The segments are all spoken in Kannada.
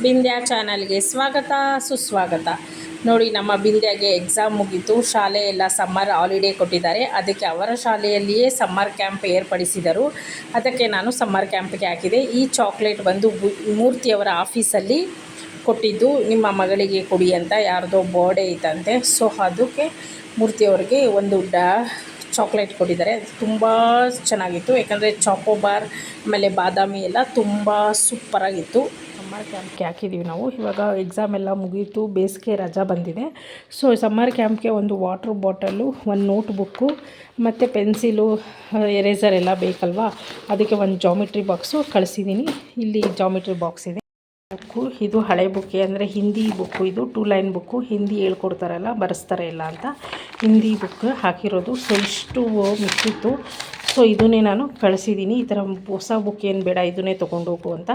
ಬಿಂದ್ಯಾ ಚಾನಲ್ಗೆ ಸ್ವಾಗತ ಸುಸ್ವಾಗತ. ನೋಡಿ, ನಮ್ಮ ಬಿಂದ್ಯಾಗೆ ಎಕ್ಸಾಮ್ ಮುಗೀತು. ಶಾಲೆ ಎಲ್ಲ ಸಮ್ಮರ್ ಹಾಲಿಡೇ ಕೊಟ್ಟಿದ್ದಾರೆ. ಅದಕ್ಕೆ ಅವರ ಶಾಲೆಯಲ್ಲಿಯೇ ಸಮ್ಮರ್ ಕ್ಯಾಂಪ್ ಏರ್ಪಡಿಸಿದರು. ಅದಕ್ಕೆ ನಾನು ಸಮ್ಮರ್ ಕ್ಯಾಂಪ್ಗೆ ಹಾಕಿದೆ. ಈ ಚಾಕ್ಲೇಟ್ ಬಂದು ಮೂರ್ತಿಯವರ ಆಫೀಸಲ್ಲಿ ಕೊಟ್ಟಿದ್ದು, ನಿಮ್ಮ ಮಗಳಿಗೆ ಕೊಡಿ ಅಂತ. ಯಾರ್ದೋ ಬರ್ಡೇ ಇತ್ತಂತೆ. ಸೊ ಅದಕ್ಕೆ ಮೂರ್ತಿಯವರಿಗೆ ಒಂದು ಚಾಕ್ಲೇಟ್ ಕೊಟ್ಟಿದ್ದಾರೆ. ಅದು ತುಂಬ ಚೆನ್ನಾಗಿತ್ತು. ಯಾಕಂದರೆ ಚಾಕೋಬಾರ್ ಆಮೇಲೆ ಬಾದಾಮಿ ಎಲ್ಲ ತುಂಬ ಸೂಪರಾಗಿತ್ತು. ಸಮ್ಮರ್ ಕ್ಯಾಂಪ್ಗೆ ಹಾಕಿದ್ದೀವಿ ನಾವು. ಇವಾಗ ಎಕ್ಸಾಮ್ ಎಲ್ಲ ಮುಗೀತು, ಬೇಸಿಗೆ ರಜಾ ಬಂದಿದೆ. ಸೊ ಸಮ್ಮರ್ ಕ್ಯಾಂಪ್ಗೆ ಒಂದು ವಾಟ್ರ್ ಬಾಟಲು, ಒಂದು ನೋಟ್ ಬುಕ್ಕು ಮತ್ತು ಪೆನ್ಸಿಲು, ಎರೇಸರ್ ಎಲ್ಲ ಬೇಕಲ್ವಾ. ಅದಕ್ಕೆ ಒಂದು ಜಾಮಿಟ್ರಿ ಬಾಕ್ಸು ಕಳಿಸಿದ್ದೀನಿ. ಇಲ್ಲಿ ಜಾಮಿಟ್ರಿ ಬಾಕ್ಸ್ ಇದೆ. ಬುಕ್ಕು ಇದು ಹಳೆ ಬುಕ್ಕೆ, ಅಂದರೆ ಹಿಂದಿ ಬುಕ್ಕು. ಇದು 2 ಲೈನ್ ಬುಕ್ಕು. ಹಿಂದಿ ಹೇಳ್ಕೊಡ್ತಾರಲ್ಲ, ಬರೆಸ್ತಾರೆ ಇಲ್ಲ ಅಂತ ಹಿಂದಿ ಬುಕ್ ಹಾಕಿರೋದು. ಸೊ ಇಷ್ಟು ಮಿಕ್ಕಿತ್ತು. ಸೊ ಇದನ್ನೇ ನಾನು ಕಳಿಸಿದ್ದೀನಿ. ಈ ಥರ ಹೊಸ ಬುಕ್ ಏನು ಬೇಡ, ಇದನ್ನೇ ತೊಗೊಂಡು ಹೋಗು ಅಂತ.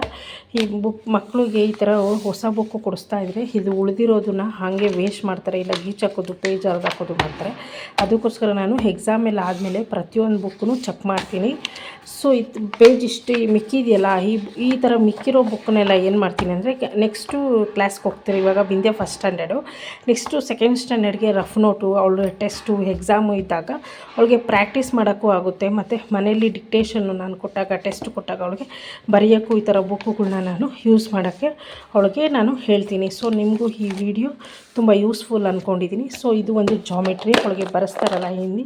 ಈ ಬುಕ್ ಮಕ್ಕಳಿಗೆ ಈ ಥರ ಹೊಸ ಬುಕ್ಕು ಕೊಡಿಸ್ತಾ ಇದ್ದರೆ ಇದು ಉಳಿದಿರೋದನ್ನ ಹಾಗೆ ವೇಸ್ಟ್ ಮಾಡ್ತಾರೆ, ಇಲ್ಲ ಗೀಚಾಕೋದು, ಪೇಜ್ ಹರಿದಾಕೋದು ಮಾಡ್ತಾರೆ. ಅದಕ್ಕೋಸ್ಕರ ನಾನು ಎಕ್ಸಾಮ್ ಎಲ್ಲ ಆದಮೇಲೆ ಪ್ರತಿಯೊಂದು ಬುಕ್ಕನ್ನು ಚೆಕ್ ಮಾಡ್ತೀನಿ. ಸೊ ಇದು ಪೇಜ್ ಇಷ್ಟು ಮಿಕ್ಕಿದೆಯಲ್ಲ, ಈ ಥರ ಮಿಕ್ಕಿರೋ ಬುಕ್ಕನ್ನೆಲ್ಲ ಏನು ಮಾಡ್ತೀನಿ ಅಂದರೆ, ನೆಕ್ಸ್ಟು ಕ್ಲಾಸ್ಗೆ ಹೋಗ್ತಾರೆ. ಇವಾಗ Bindya first standard, next second ಸ್ಟ್ಯಾಂಡರ್ಡ್ಗೆ ರಫ್ ನೋಟು, ಅವಳು ಟೆಸ್ಟು ಎಕ್ಸಾಮು ಇದ್ದಾಗ ಅವಳಿಗೆ ಪ್ರಾಕ್ಟೀಸ್ ಮಾಡೋಕ್ಕೂ ಆಗುತ್ತೆ. ಮತ್ತು ಮನೆಯಲ್ಲಿ ಡಿಕ್ಟೇಷನ್ನು ನಾನು ಕೊಟ್ಟಾಗ, ಟೆಸ್ಟ್ ಕೊಟ್ಟಾಗ ಅವಳಿಗೆ ಬರೆಯೋಕ್ಕೂ ಈ ಥರ ಬುಕ್ಕುಗಳನ್ನ ನಾನು ಯೂಸ್ ಮಾಡೋಕ್ಕೆ ಅವಳಿಗೆ ನಾನು ಹೇಳ್ತೀನಿ. ಸೊ ನಿಮಗೂ ಈ ವಿಡಿಯೋ ತುಂಬ ಯೂಸ್ಫುಲ್ ಅಂದ್ಕೊಂಡಿದ್ದೀನಿ. ಸೊ ಇದು ಒಂದು ಜಾಮಿಟ್ರಿ, ಅವಳಿಗೆ ಬರೆಸ್ತಾರಲ್ಲ ಹಿಂದಿ.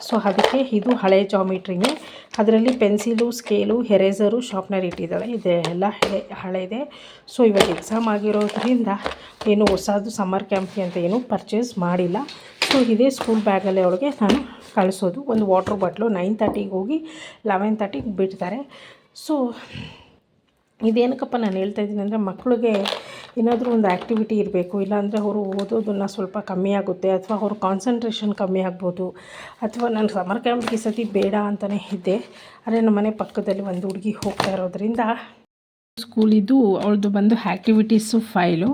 ಸೊ ಅದಕ್ಕೆ ಇದು ಹಳೆ ಜಾಮಿಟ್ರಿನೇ. ಅದರಲ್ಲಿ ಪೆನ್ಸಿಲು, ಸ್ಕೇಲು, ಎರೇಸರು, ಶಾರ್ಪ್ನರ್ ಇಟ್ಟಿದ್ದಾಳೆ. ಇದೆಲ್ಲ ಹಳೆಯದೇ. ಸೊ ಇವಾಗ ಎಕ್ಸಾಮ್ ಆಗಿರೋದ್ರಿಂದ ಏನು ಹೊಸದು ಸಮ್ಮರ್ ಕ್ಯಾಂಪ್ಗೆ ಅಂತ ಏನು ಪರ್ಚೇಸ್ ಮಾಡಿಲ್ಲ. ಸೊ ಇದೇ ಸ್ಕೂಲ್ ಬ್ಯಾಗಲ್ಲೇ ಅವಳಿಗೆ ನಾನು ಕಳಿಸೋದು. ಒಂದು ವಾಟ್ರ್ ಬಾಟ್ಲು 9:30ಗೆ ಹೋಗಿ 11:30ಗೆ ಬಿಡ್ತಾರೆ. ಸೊ ಇದೇನಕ್ಕಪ್ಪ ನಾನು ಹೇಳ್ತಾ ಇದ್ದೀನಿ ಅಂದರೆ, ಮಕ್ಕಳಿಗೆ ಏನಾದರೂ ಒಂದು ಆ್ಯಕ್ಟಿವಿಟಿ ಇರಬೇಕು. ಇಲ್ಲಾಂದರೆ ಅವರು ಓದೋದನ್ನು ಸ್ವಲ್ಪ ಕಮ್ಮಿ ಆಗುತ್ತೆ, ಅಥವಾ ಅವ್ರ ಕಾನ್ಸಂಟ್ರೇಷನ್ ಕಮ್ಮಿ ಆಗ್ಬೋದು. ಅಥವಾ ನಾನು ಸಮ್ಮರ್ ಕ್ಯಾಂಪ್ಗೆ ಈ ಸತಿ ಬೇಡ ಅಂತಲೇ ಇದ್ದೆ. ಆದರೆ ನಮ್ಮ ಮನೆ ಪಕ್ಕದಲ್ಲಿ ಒಂದು ಹುಡುಗಿ ಹೋಗ್ತಾ ಇರೋದ್ರಿಂದ ಸ್ಕೂಲಿದ್ದು ಅವಳದು ಬಂದು ಆ್ಯಕ್ಟಿವಿಟೀಸು ಫೈಲು.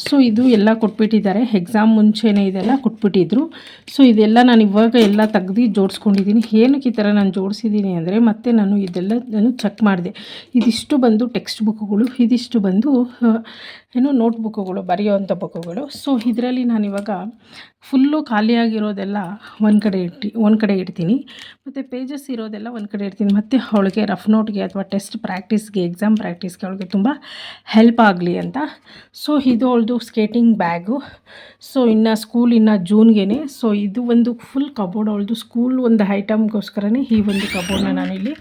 ಸೊ ಇದು ಎಲ್ಲ ಕೊಟ್ಬಿಟ್ಟಿದ್ದಾರೆ. ಎಕ್ಸಾಮ್ ಮುಂಚೆನೇ ಇದೆಲ್ಲ ಕೊಟ್ಬಿಟ್ಟಿದ್ರು. ಸೊ ಇದೆಲ್ಲ ನಾನು ಇವಾಗ ಎಲ್ಲ ತೆಗ್ದು ಜೋಡಿಸ್ಕೊಂಡಿದ್ದೀನಿ. ಏನಕ್ಕೆ ಈ ಥರ ನಾನು ಜೋಡಿಸಿದ್ದೀನಿ ಅಂದರೆ, ಮತ್ತೆ ನಾನು ಚೆಕ್ ಮಾಡಿದೆ. ಇದಿಷ್ಟು ಬಂದು ಟೆಕ್ಸ್ಟ್ ಬುಕ್ಗಳು, ಇದಿಷ್ಟು ಬಂದು ನೋಟ್ ಬುಕ್ಗಳು, ಬರೆಯೋವಂಥ ಬುಕ್ಗಳು. ಸೊ ಇದರಲ್ಲಿ ನಾನಿವಾಗ ಫುಲ್ಲು ಖಾಲಿಯಾಗಿರೋದೆಲ್ಲ ಒಂದು ಕಡೆ ಇಡ್ತೀನಿ, ಮತ್ತು ಪೇಜಸ್ ಇರೋದೆಲ್ಲ ಒಂದು ಕಡೆ ಇಡ್ತೀನಿ. ಮತ್ತು ಅವಳಿಗೆ ರಫ್ ನೋಟ್ಗೆ ಅಥವಾ ಟೆಸ್ಟ್ ಪ್ರಾಕ್ಟೀಸ್ಗೆ, ಎಕ್ಸಾಮ್ ಪ್ರಾಕ್ಟೀಸ್ಗೆ ಅವಳಿಗೆ ತುಂಬ ಹೆಲ್ಪ್ ಆಗಲಿ ಅಂತ. ಸೊ ಇದು ಅವಳದು ಸ್ಕೇಟಿಂಗ್ ಬ್ಯಾಗು. ಸೊ ಇನ್ನು ಜೂನ್ಗೆ. ಸೊ ಇದು ಒಂದು ಫುಲ್ ಕಬೋರ್ಡ್ ಅವಳದು ಸ್ಕೂಲ್ ಒಂದು ಐಟಮ್ಗೋಸ್ಕರನೇ ಈ ಒಂದು ಕಬೋರ್ಡ್ನ ನಾನಿಲ್ಲಿ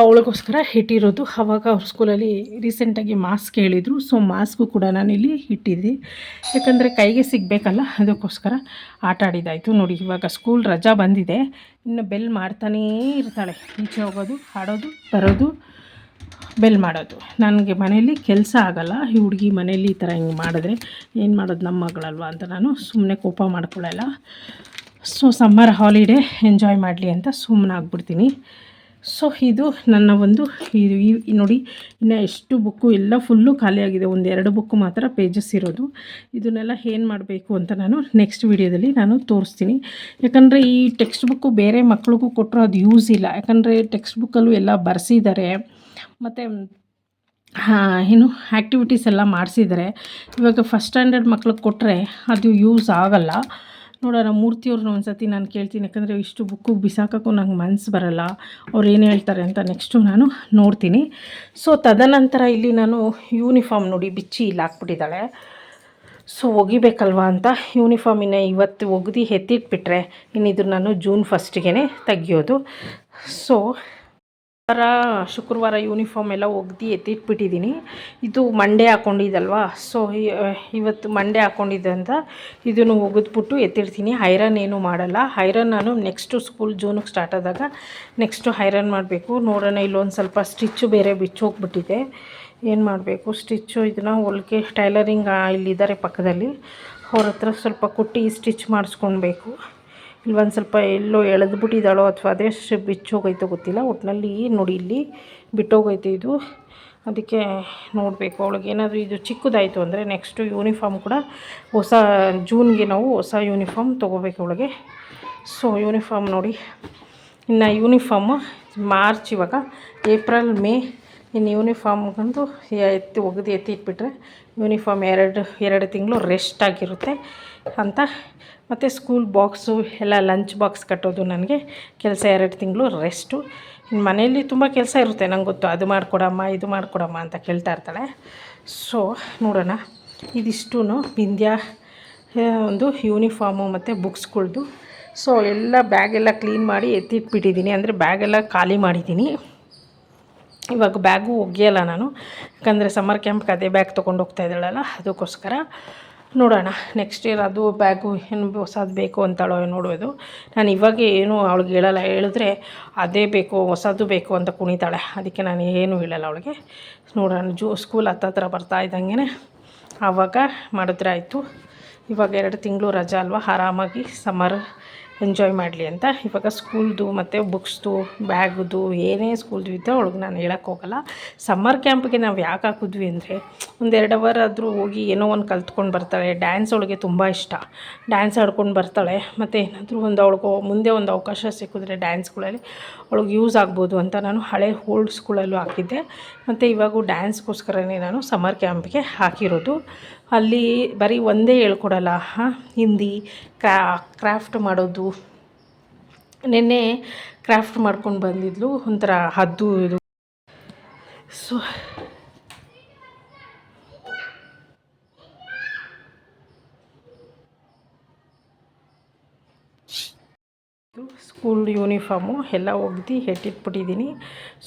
ಅವಳಿಗೋಸ್ಕರ ಇಟ್ಟಿರೋದು. ಆವಾಗ ಅವ್ರ ಸ್ಕೂಲಲ್ಲಿ ರೀಸೆಂಟಾಗಿ ಮಾಸ್ಕ್ ಹೇಳಿದರು. ಸೊ ಮಾಸ್ಕು ಕೂಡ ನಾನಿಲ್ಲಿ ಇಟ್ಟಿದ್ದೆ, ಯಾಕಂದರೆ ಕೈಗೆ ಸಿಗಬೇಕಲ್ಲ, ಅದಕ್ಕೋಸ್ಕರ ಆಟ ಆಡಿದ್ದಾಯಿತು. ನೋಡಿ, ಇವಾಗ ಸ್ಕೂಲ್ ರಜಾ ಬಂದಿದೆ. ಇನ್ನು ಬೆಲ್ ಮಾಡ್ತಾನೇ ಇರ್ತಾಳೆ. ಈಚೆ ಹೋಗೋದು, ಆಡೋದು, ಬರೋದು, ಬೆಲ್ ಮಾಡೋದು. ನನಗೆ ಮನೆಯಲ್ಲಿ ಕೆಲಸ ಆಗೋಲ್ಲ. ಈ ಹುಡುಗಿ ಮನೆಯಲ್ಲಿ ಈ ಥರ ಹಿಂಗೆ ಮಾಡಿದ್ರೆ ಏನು ಮಾಡೋದು, ನಮ್ಮ ಮಗಳಲ್ವ ಅಂತ ನಾನು ಸುಮ್ಮನೆ ಕೋಪ ಮಾಡ್ಕೊಳ್ಳಲ್ಲ. ಸೊ ಸಮ್ಮರ್ ಹಾಲಿಡೇ ಎಂಜಾಯ್ ಮಾಡಲಿ ಅಂತ ಸುಮ್ಮನಾಗ್ಬಿಡ್ತೀನಿ. ಸೊ ಇದು ನನ್ನ ಒಂದು ನೋಡಿ, ಇನ್ನು ಎಷ್ಟು ಬುಕ್ಕು ಎಲ್ಲ ಫುಲ್ಲು ಖಾಲಿಯಾಗಿದೆ. 1-2 ಬುಕ್ಕು ಮಾತ್ರ ಪೇಜಸ್ ಇರೋದು. ಇದನ್ನೆಲ್ಲ ಏನು ಮಾಡಬೇಕು ಅಂತ ನಾನು ನೆಕ್ಸ್ಟ್ ವಿಡಿಯೋದಲ್ಲಿ ನಾನು ತೋರಿಸ್ತೀನಿ. ಯಾಕಂದರೆ ಈ ಟೆಕ್ಸ್ಟ್ ಬುಕ್ಕು ಬೇರೆ ಮಕ್ಳಿಗೂ ಕೊಟ್ಟರು ಅದು ಯೂಸ್ ಇಲ್ಲ. ಯಾಕಂದರೆ ಟೆಕ್ಸ್ಟ್ ಬುಕ್ಕಲ್ಲೂ ಎಲ್ಲ ಬರೆಸಿದ್ದಾರೆ, ಮತ್ತು ಆ್ಯಕ್ಟಿವಿಟೀಸ್ ಎಲ್ಲ ಮಾಡಿಸಿದ್ದಾರೆ. ಇವಾಗ ಫಸ್ಟ್ ಸ್ಟ್ಯಾಂಡರ್ಡ್ ಮಕ್ಳಿಗೆ ಕೊಟ್ಟರೆ ಅದು ಯೂಸ್ ಆಗೋಲ್ಲ. ನೋಡೋಣ, ಮೂರ್ತಿಯವ್ರನ್ನ ಒಂದು ಸತಿ ನಾನು ಕೇಳ್ತೀನಿ. ಯಾಕಂದರೆ ಇಷ್ಟು ಬುಕ್ಕು ಬಿಸಾಕೋಕ್ಕೂ ನಂಗೆ ಮನಸ್ಸು ಬರೋಲ್ಲ. ಅವ್ರು ಏನು ಹೇಳ್ತಾರೆ ಅಂತ ನೆಕ್ಸ್ಟು ನಾನು ನೋಡ್ತೀನಿ. ಸೊ ತದನಂತರ ಇಲ್ಲಿ ನಾನು ಯೂನಿಫಾರ್ಮ್ ನೋಡಿ ಬಿಚ್ಚಿ ಇಲ್ಲಿ ಹಾಕ್ಬಿಟ್ಟಿದ್ದಾಳೆ. ಸೊ ಒಗಿಬೇಕಲ್ವ ಅಂತ ಯೂನಿಫಾರ್ಮ್ ಇವತ್ತು ಒಗ್ದು ಎತ್ತಿಟ್ಬಿಟ್ರೆ ಇನ್ನಿದ್ರು ನಾನು ಜೂನ್ 1ಗೆ ತೆಗಿಯೋದು. ಸೊ ಶುಕ್ರವಾರ ಯೂನಿಫಾರ್ಮ್ ಎಲ್ಲ ಒಗ್ದು ಎತ್ತಿಟ್ಬಿಟ್ಟಿದ್ದೀನಿ. ಇದು ಮಂಡೇ ಹಾಕ್ಕೊಂಡಿದ್ದಲ್ವ. ಸೊ ಇವತ್ತು ಮಂಡೇ ಹಾಕ್ಕೊಂಡಿದ್ದಂತ ಇದನ್ನು ಒಗೆದ್ಬಿಟ್ಟು ಎತ್ತಿಡ್ತೀನಿ. ಐರನ್ ಏನೂ ಮಾಡಲ್ಲ. ಐರನ್ ನಾನು ನೆಕ್ಸ್ಟು ಸ್ಕೂಲ್ ಜೂನಿಗೆ ಸ್ಟಾರ್ಟ್ ಆದಾಗ ನೆಕ್ಸ್ಟು ಐರನ್ ಮಾಡಬೇಕು. ನೋಡೋಣ, ಇಲ್ಲೊಂದು ಸ್ವಲ್ಪ ಸ್ಟಿಚ್ಚು ಬೇರೆ ಬಿಚ್ಚೋಗ್ಬಿಟ್ಟಿದೆ. ಏನು ಮಾಡಬೇಕು ಸ್ಟಿಚ್ಚು, ಇದನ್ನು ಹೊಲಿಗೆ ಟೈಲರಿಂಗ್ ಇಲ್ಲಿದ್ದಾರೆ ಪಕ್ಕದಲ್ಲಿ, ಅವ್ರ ಹತ್ರ ಸ್ವಲ್ಪ ಕೊಟ್ಟು ಸ್ಟಿಚ್ ಮಾಡಿಸ್ಕೊಳ್ಬೇಕು. ಇಲ್ಲಿ ಒಂದು ಸ್ವಲ್ಪ ಎಲ್ಲೋ ಎಳೆದ್ಬಿಟ್ಟಿದ್ದಾಳೋ ಅಥವಾ ಅದೇ ಬಿಚ್ಚೋಗೈತೋ ಗೊತ್ತಿಲ್ಲ. ಒಟ್ಟಿನಲ್ಲಿ ನೋಡಿ, ಇಲ್ಲಿ ಬಿಟ್ಟೋಗೈತೆ ಇದು. ಅದಕ್ಕೆ ನೋಡಬೇಕು. ಅವಳಿಗೆ ಏನಾದರೂ ಇದು ಚಿಕ್ಕದಾಯಿತು ಅಂದರೆ ನೆಕ್ಸ್ಟು ಯೂನಿಫಾರ್ಮ್ ಕೂಡ ಜೂನ್ಗೆ ನಾವು ಹೊಸ ಯೂನಿಫಾರ್ಮ್ ತೊಗೋಬೇಕು ಅವಳಿಗೆ. ಸೊ ಯೂನಿಫಾರ್ಮ್ ನೋಡಿ, ಇನ್ನು ಯೂನಿಫಾರ್ಮು ಮಾರ್ಚ್, ಇವಾಗ ಏಪ್ರಿಲ್, ಮೇ, ಇನ್ನು ಯೂನಿಫಾರ್ಮ್ಗಂದು ಎತ್ತಿ ಇಟ್ಬಿಟ್ರೆ ಯೂನಿಫಾರ್ಮ್ ಎರಡು ತಿಂಗಳು ರೆಸ್ಟ್ ಆಗಿರುತ್ತೆ ಅಂತ. ಮತ್ತು ಸ್ಕೂಲ್ ಬಾಕ್ಸು ಎಲ್ಲ ಲಂಚ್ ಬಾಕ್ಸ್ ಕಟ್ಟೋದು ನನಗೆ ಕೆಲಸ 2 ತಿಂಗಳು ರೆಸ್ಟು. ಇನ್ನು ಮನೆಯಲ್ಲಿ ತುಂಬ ಕೆಲಸ ಇರುತ್ತೆ, ನಂಗೆ ಗೊತ್ತು. ಅದು ಮಾಡಿಕೊಡಮ್ಮ ಇದು ಮಾಡಿಕೊಡಮ್ಮ ಅಂತ ಕೇಳ್ತಾ ಇರ್ತಾಳೆ. ಸೊ ನೋಡೋಣ, ಇದಿಷ್ಟೂ ಬಿಂದ್ಯಾ ಒಂದು ಯೂನಿಫಾರ್ಮು ಮತ್ತು ಬುಕ್ಸ್ಗಳ್ದು. ಸೊ ಎಲ್ಲ ಬ್ಯಾಗೆಲ್ಲ ಕ್ಲೀನ್ ಮಾಡಿ ಎತ್ತಿಟ್ಬಿಟ್ಟಿದ್ದೀನಿ, ಅಂದರೆ ಬ್ಯಾಗೆಲ್ಲ ಖಾಲಿ ಮಾಡಿದ್ದೀನಿ. ಇವಾಗ ಬ್ಯಾಗು ಒಗೆಯಲ್ಲ ನಾನು, ಯಾಕಂದರೆ ಸಮ್ಮರ್ ಕ್ಯಾಂಪ್ಗೆ ಅದೇ ಬ್ಯಾಗ್ ತೊಗೊಂಡು ಹೋಗ್ತಾ ಇದ್ದಾಳಲ್ಲ, ಅದಕ್ಕೋಸ್ಕರ. ನೋಡೋಣ ನೆಕ್ಸ್ಟ್ ಇಯರ್ ಅದು ಬ್ಯಾಗು ಏನು ಹೊಸದು ಬೇಕು ಅಂತಾಳೋ ನೋಡೋದು. ನಾನು ಇವಾಗ ಏನು ಅವಳಿಗೆ ಹೇಳಲ್ಲ, ಹೇಳಿದ್ರೆ ಅದೇ ಬೇಕು ಹೊಸದು ಬೇಕು ಅಂತ ಕುಣಿತಾಳೆ. ಅದಕ್ಕೆ ನಾನು ಏನು ಹೇಳಲ್ಲ ಅವಳಿಗೆ. ನೋಡೋಣ ಸ್ಕೂಲ್ ಹತ್ತತ್ರ ಬರ್ತಾ ಇದ್ದಂಗೆ ಆವಾಗ ಮಾಡಿದ್ರೆ ಆಯಿತು. ಇವಾಗ 2 ತಿಂಗಳು ರಜಾ ಅಲ್ವಾ, ಆರಾಮಾಗಿ ಸಮ್ಮರ್ ಎಂಜಾಯ್ ಮಾಡಲಿ ಅಂತ. ಇವಾಗ ಸ್ಕೂಲ್ದು ಮತ್ತು ಬುಕ್ಸ್ದು ಬ್ಯಾಗ್ದು ಏನೇ ಸ್ಕೂಲ್ದು ಇದ್ದರೆ ಅವಳಿಗೆ ನಾನು ಹೇಳೋಕ್ಕೋಗಲ್ಲ. ಸಮ್ಮರ್ ಕ್ಯಾಂಪ್ಗೆ ನಾವು ಯಾಕೆ ಹಾಕಿದ್ವಿ ಅಂದರೆ, 1-2 ಅವರ್ ಆದರೂ ಹೋಗಿ ಏನೋ ಒಂದು ಕಲ್ತ್ಕೊಂಡು ಬರ್ತಾಳೆ. ಡ್ಯಾನ್ಸ್ ಅವಳಿಗೆ ತುಂಬ ಇಷ್ಟ, ಡ್ಯಾನ್ಸ್ ಆಡ್ಕೊಂಡು ಬರ್ತಾಳೆ. ಮತ್ತು ಏನಾದರೂ ಅವಳಿಗೆ ಮುಂದೆ ಒಂದು ಅವಕಾಶ ಸಿಕ್ಕಿದ್ರೆ ಡ್ಯಾನ್ಸ್ಗಳಲ್ಲಿ ಅವಳಿಗೆ ಯೂಸ್ ಆಗ್ಬೋದು ಅಂತ ನಾನು ಹಳೆ ಓಲ್ಡ್ ಸ್ಕೂಲಲ್ಲೂ ಹಾಕಿದ್ದೆ. ಮತ್ತು ಇವಾಗೂ ಡ್ಯಾನ್ಸ್ಗೋಸ್ಕರನೇ ನಾನು ಸಮ್ಮರ್ ಕ್ಯಾಂಪ್ಗೆ ಹಾಕಿರೋದು. ಅಲ್ಲಿ ಬರೀ ಒಂದೇ ಹೇಳ್ಕೊಡಲ್ಲ, ಹಿಂದಿ, ಕ್ರಾಫ್ಟ್ ಮಾಡೋದು. ನೆನ್ನೆ ಕ್ರಾಫ್ಟ್ ಮಾಡ್ಕೊಂಡು ಬಂದಿದ್ಲು, ಒಂಥರ ಹದ್ದು ಇದು. ಸೊ ಸ್ಕೂಲ್ ಯೂನಿಫಾರ್ಮು ಎಲ್ಲ ಒಗ್ದು ಎತ್ತಿಟ್ಬಿಟ್ಟಿದ್ದೀನಿ.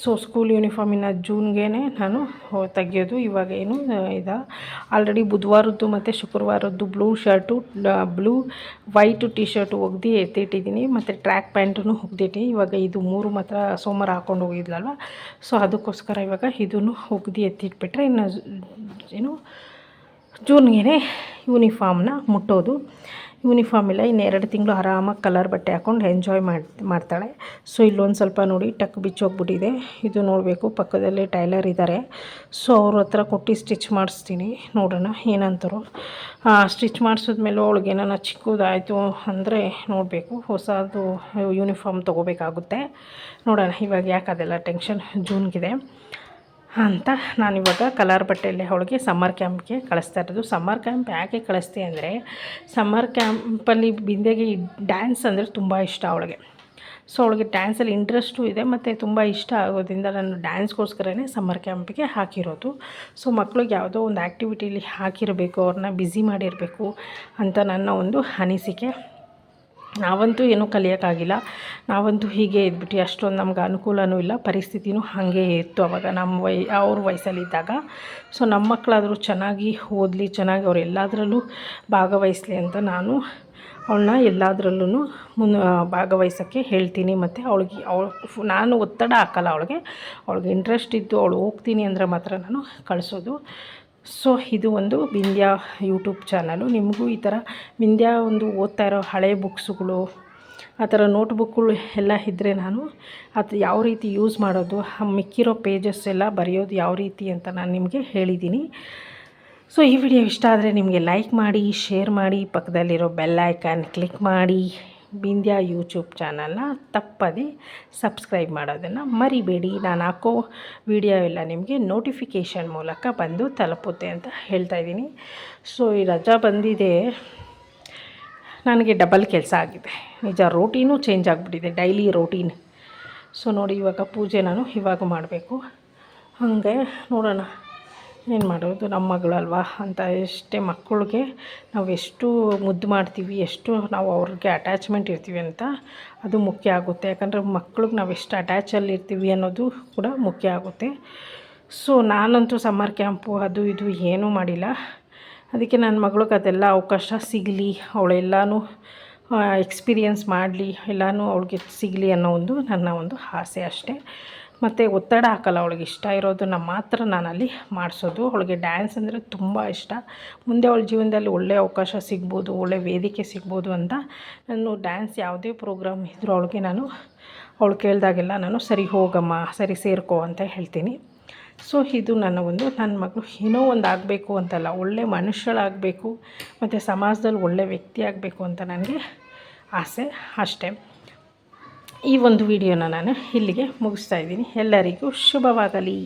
ಸೊ ಸ್ಕೂಲ್ ಯೂನಿಫಾರ್ಮಿನ ಜೂನ್ಗೆ ನಾನು ತೆಗಿಯೋದು. ಇವಾಗ ಏನು ಆಲ್ರೆಡಿ ಬುಧವಾರದ್ದು ಮತ್ತು ಶುಕ್ರವಾರದ್ದು ಬ್ಲೂ ವೈಟು ಟಿ ಶರ್ಟು ಒಗ್ದು ಎತ್ತಿಟ್ಟಿದ್ದೀನಿ. ಮತ್ತು ಟ್ರ್ಯಾಕ್ ಪ್ಯಾಂಟನ್ನು ಒಗ್ದಿಟ್ಟಿನಿ. ಇವಾಗ ಇದು 3 ಮಾತ್ರ ಸೋಮವಾರ ಹಾಕ್ಕೊಂಡು ಹೋಗಿದ್ಲಲ್ವ, ಸೊ ಅದಕ್ಕೋಸ್ಕರ ಇವಾಗ ಇದನ್ನು ಒಗ್ದು ಎತ್ತಿಟ್ಬಿಟ್ರೆ ಇನ್ನು ಜೂನ್ಗೆ ಯೂನಿಫಾರ್ಮ್ನ ಮುಟ್ಟೋದು. ಯೂನಿಫಾರ್ಮ್ ಇಲ್ಲ, ಇನ್ನು 2 ತಿಂಗಳು ಆರಾಮಾಗಿ ಕಲರ್ ಬಟ್ಟೆ ಹಾಕ್ಕೊಂಡು ಎಂಜಾಯ್ ಮಾಡ್ತಾಳೆ. ಸೊ ಇಲ್ಲೊಂದು ಸ್ವಲ್ಪ ನೋಡಿ ಟಕ್ ಬಿಚ್ಚೋಗ್ಬಿಟ್ಟಿದೆ, ಇದು ನೋಡಬೇಕು. ಪಕ್ಕದಲ್ಲೇ ಟೈಲರ್ ಇದ್ದಾರೆ, ಸೊ ಅವ್ರ ಹತ್ರ ಕೊಟ್ಟು ಸ್ಟಿಚ್ ಮಾಡಿಸ್ತೀನಿ. ನೋಡೋಣ ಏನಂತಾರೋ. ಸ್ಟಿಚ್ ಮಾಡಿಸಿದ್ಮೇಲೆ ಅವಳಿಗೆ ಏನಾರ ಚಿಕ್ಕದಾಯಿತು ಅಂದರೆ ನೋಡಬೇಕು, ಹೊಸದು ಯೂನಿಫಾರ್ಮ್ ತೊಗೋಬೇಕಾಗುತ್ತೆ. ನೋಡೋಣ, ಇವಾಗ ಯಾಕೆ ಅದೆಲ್ಲ ಟೆನ್ಷನ್, ಜೂನ್ಗಿದೆ ಅಂತ ನಾನಿವಾಗ ಕಲರ್ ಬಟ್ಟೆಯಲ್ಲೇ ಅವಳಿಗೆ ಸಮ್ಮರ್ ಕ್ಯಾಂಪ್ಗೆ ಕಳಿಸ್ತಾ ಇರೋದು. ಸಮ್ಮರ್ ಕ್ಯಾಂಪ್ ಯಾಕೆ ಕಳಿಸ್ತೆ ಅಂದರೆ, ಸಮ್ಮರ್ ಕ್ಯಾಂಪಲ್ಲಿ ಬಿಂದೆಗೆ ಡ್ಯಾನ್ಸ್ ಅಂದರೆ ತುಂಬ ಇಷ್ಟ ಅವಳಿಗೆ. ಸೊ ಅವಳಿಗೆ ಡ್ಯಾನ್ಸಲ್ಲಿ ಇಂಟ್ರೆಸ್ಟು ಇದೆ ಮತ್ತು ತುಂಬ ಇಷ್ಟ ಆಗೋದ್ರಿಂದ ನಾನು ಡ್ಯಾನ್ಸ್ಗೋಸ್ಕರನೇ ಸಮ್ಮರ್ ಕ್ಯಾಂಪಿಗೆ ಹಾಕಿರೋದು. ಸೊ ಮಕ್ಳಿಗೆ ಯಾವುದೋ ಒಂದು ಆ್ಯಕ್ಟಿವಿಟೀಲಿ ಹಾಕಿರಬೇಕು, ಅವ್ರನ್ನ ಬ್ಯುಸಿ ಮಾಡಿರಬೇಕು ಅಂತ ನನ್ನ ಒಂದು ಅನಿಸಿಕೆ. ನಾವಂತೂ ಏನೂ ಕಲಿಯೋಕ್ಕಾಗಿಲ್ಲ, ನಾವಂತೂ ಹೀಗೆ ಇದ್ಬಿಟ್ಟು ಅಷ್ಟೊಂದು ನಮ್ಗೆ ಅನುಕೂಲವೂ ಇಲ್ಲ, ಪರಿಸ್ಥಿತಿನೂ ಹಾಗೆ ಇತ್ತು ಅವಾಗ ಅವ್ರ ವಯಸ್ಸಲ್ಲಿದ್ದಾಗ. ಸೊ ನಮ್ಮ ಮಕ್ಕಳಾದರೂ ಚೆನ್ನಾಗಿ ಓದಲಿ, ಚೆನ್ನಾಗಿ ಅವ್ರು ಎಲ್ಲದರಲ್ಲೂ ಭಾಗವಹಿಸಲಿ ಅಂತ ನಾನು ಅವಳನ್ನ ಎಲ್ಲದರಲ್ಲೂ ಭಾಗವಹಿಸೋಕ್ಕೆ ಹೇಳ್ತೀನಿ. ಮತ್ತು ನಾನು ಒತ್ತಡ ಹಾಕಲ್ಲ ಅವಳಿಗೆ ಇಂಟ್ರೆಸ್ಟ್ ಇದ್ದು ಅವಳು ಹೋಗ್ತೀನಿ ಅಂದರೆ ಮಾತ್ರ ನಾನು ಕಳಿಸೋದು. ಸೊ ಇದು ಒಂದು ಬಿಂದ್ಯಾ ಯೂಟ್ಯೂಬ್ ಚಾನಲು. ನಿಮಗೂ ಈ ಥರ ಬಿಂದ್ಯಾ ಒಂದು ಓದ್ತಾ ಇರೋ ಹಳೆ ಬುಕ್ಸುಗಳು, ಆ ಥರ ನೋಟ್ಬುಕ್ಗಳು ಎಲ್ಲ ಇದ್ದರೆ ನಾನು ಅದು ಯಾವ ರೀತಿ ಯೂಸ್ ಮಾಡೋದು, ಮಿಕ್ಕಿರೋ ಪೇಜಸ್ ಎಲ್ಲ ಬರೆಯೋದು ಯಾವ ರೀತಿ ಅಂತ ನಾನು ನಿಮಗೆ ಹೇಳಿದ್ದೀನಿ. ಸೊ ಈ ವಿಡಿಯೋ ಇಷ್ಟ ಆದರೆ ನಿಮಗೆ ಲೈಕ್ ಮಾಡಿ, ಶೇರ್ ಮಾಡಿ, ಪಕ್ಕದಲ್ಲಿರೋ ಬೆಲ್ ಐಕಾನ್ ಕ್ಲಿಕ್ ಮಾಡಿ. ಬಿಂದ್ಯಾ ಯೂಟ್ಯೂಬ್ ಚಾನಲ್ನ ತಪ್ಪದೆ ಸಬ್ಸ್ಕ್ರೈಬ್ ಮಾಡೋದನ್ನು ಮರಿಬೇಡಿ. ನಾನು ಹಾಕೋ ವಿಡಿಯೋ ಎಲ್ಲ ನಿಮಗೆ ನೋಟಿಫಿಕೇಷನ್ ಮೂಲಕ ಬಂದು ತಲುಪುತ್ತೆ ಅಂತ ಹೇಳ್ತಾ ಇದ್ದೀನಿ. ಸೊ ಈ ರಜಾ ಬಂದಿದೆ, ನನಗೆ ಡಬಲ್ ಕೆಲಸ ಆಗಿದೆ ನಿಜ. ರೋಟೀನು ಚೇಂಜ್ ಆಗಿಬಿಟ್ಟಿದೆ, ಡೈಲಿ ರೋಟೀನ್. ಸೊ ನೋಡಿ, ಇವಾಗ ಪೂಜೆ ನಾನು ಇವಾಗ ಮಾಡಬೇಕು. ಹಾಗೆ ನೋಡೋಣ ಏನು ಮಾಡೋದು, ನಮ್ಮ ಮಗಳಲ್ವಾ ಅಂತ. ಎಷ್ಟೇ ಮಕ್ಕಳಿಗೆ ನಾವು ಎಷ್ಟು ಮುದ್ದು ಮಾಡ್ತೀವಿ, ಎಷ್ಟು ನಾವು ಅವ್ರಿಗೆ ಅಟ್ಯಾಚ್ಮೆಂಟ್ ಇರ್ತೀವಿ ಅಂತ ಅದು ಮುಖ್ಯ ಆಗುತ್ತೆ. ಯಾಕಂದರೆ ಮಕ್ಳಿಗೆ ನಾವು ಎಷ್ಟು ಅಟ್ಯಾಚಲ್ಲಿ ಇರ್ತೀವಿ ಅನ್ನೋದು ಕೂಡ ಮುಖ್ಯ ಆಗುತ್ತೆ. ಸೊ ನಾನಂತೂ ಸಮ್ಮರ್ ಕ್ಯಾಂಪು ಅದು ಇದು ಏನೂ ಮಾಡಿಲ್ಲ. ಅದಕ್ಕೆ ನನ್ನ ಮಗಳಿಗೆ ಅದೆಲ್ಲ ಅವಕಾಶ ಸಿಗಲಿ, ಅವಳೆಲ್ಲನೂ ಎಕ್ಸ್ಪೀರಿಯೆನ್ಸ್ ಮಾಡಲಿ, ಎಲ್ಲನೂ ಅವಳಿಗೆ ಸಿಗಲಿ ಅನ್ನೋ ಒಂದು ನನ್ನ ಒಂದು ಆಸೆ ಅಷ್ಟೇ. ಮತ್ತು ಒತ್ತಡ ಹಾಕಲ್ಲ, ಅವಳಿಗೆ ಇಷ್ಟ ಇರೋದನ್ನು ಮಾತ್ರ ನಾನಲ್ಲಿ ಮಾಡಿಸೋದು. ಅವಳಿಗೆ ಡ್ಯಾನ್ಸ್ ಅಂದರೆ ತುಂಬ ಇಷ್ಟ. ಮುಂದೆ ಅವಳ ಜೀವನದಲ್ಲಿ ಒಳ್ಳೆಯ ಅವಕಾಶ ಸಿಗ್ಬೋದು, ಒಳ್ಳೆಯ ವೇದಿಕೆ ಸಿಗ್ಬೋದು ಅಂತ ನಾನು ಡ್ಯಾನ್ಸ್ ಯಾವುದೇ ಪ್ರೋಗ್ರಾಮ್ ಇದ್ದರೂ ಅವಳು ಕೇಳಿದಾಗೆಲ್ಲ ನಾನು ಸರಿ ಹೋಗಮ್ಮ, ಸರಿ ಸೇರ್ಕೋ ಅಂತ ಹೇಳ್ತೀನಿ. ಸೊ ಇದು ನನ್ನ ಮಗಳು ಏನೋ ಒಂದು ಆಗಬೇಕು ಅಂತಲ್ಲ, ಒಳ್ಳೆ ಮನುಷ್ಯಳಾಗಬೇಕು ಮತ್ತು ಸಮಾಜದಲ್ಲಿ ಒಳ್ಳೆ ವ್ಯಕ್ತಿ ಆಗಬೇಕು ಅಂತ ನನಗೆ ಆಸೆ ಅಷ್ಟೇ. ಈ ಒಂದು ವಿಡಿಯೋನ ನಾನು ಇಲ್ಲಿಗೆ ಮುಗಿಸ್ತಾ ಇದ್ದೀನಿ. ಎಲ್ಲರಿಗೂ ಶುಭವಾಗಲಿ.